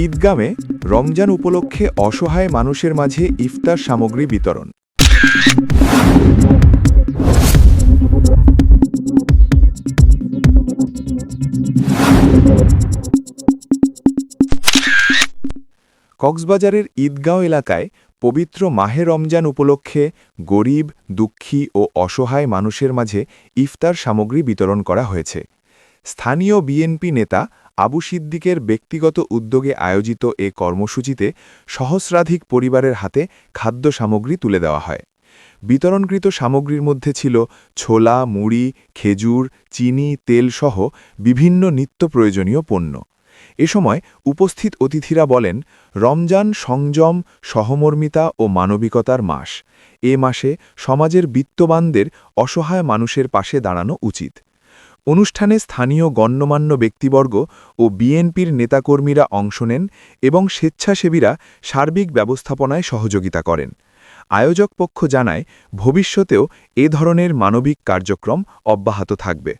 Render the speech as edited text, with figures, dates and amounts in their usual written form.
ঈদগামে রমজান উপলক্ষে অসহায় মানুষের মাঝে ইফতার সামগ্রী বিতরণ। কক্সবাজারের ঈদগাঁও এলাকায় পবিত্র মাহে রমজান উপলক্ষে গরিব, দুঃখী ও অসহায় মানুষের মাঝে ইফতার সামগ্রী বিতরণ করা হয়েছে। স্থানীয় বিএনপি নেতা আবু সিদ্দিকের ব্যক্তিগত উদ্যোগে আয়োজিত এ কর্মসূচিতে সহস্রাধিক পরিবারের হাতে খাদ্য সামগ্রী তুলে দেওয়া হয়। বিতরণকৃত সামগ্রীর মধ্যে ছিল ছোলা, মুড়ি, খেজুর, চিনি, তেলসহ বিভিন্ন নিত্য প্রয়োজনীয় পণ্য। এ সময় উপস্থিত অতিথিরা বলেন, রমজান সংযম, সহমর্মিতা ও মানবিকতার মাস। এ মাসে সমাজের বিত্তবানদের অসহায় মানুষের পাশে দাঁড়ানো উচিত। অনুষ্ঠানে স্থানীয় গণ্যমান্য ব্যক্তিবর্গ ও বিএনপির নেতাকর্মীরা অংশ নেন এবং স্বেচ্ছাসেবীরা সার্বিক ব্যবস্থাপনায় সহযোগিতা করেন। আয়োজক পক্ষ জানায়, ভবিষ্যতেও এ ধরনের মানবিক কার্যক্রম অব্যাহত থাকবে।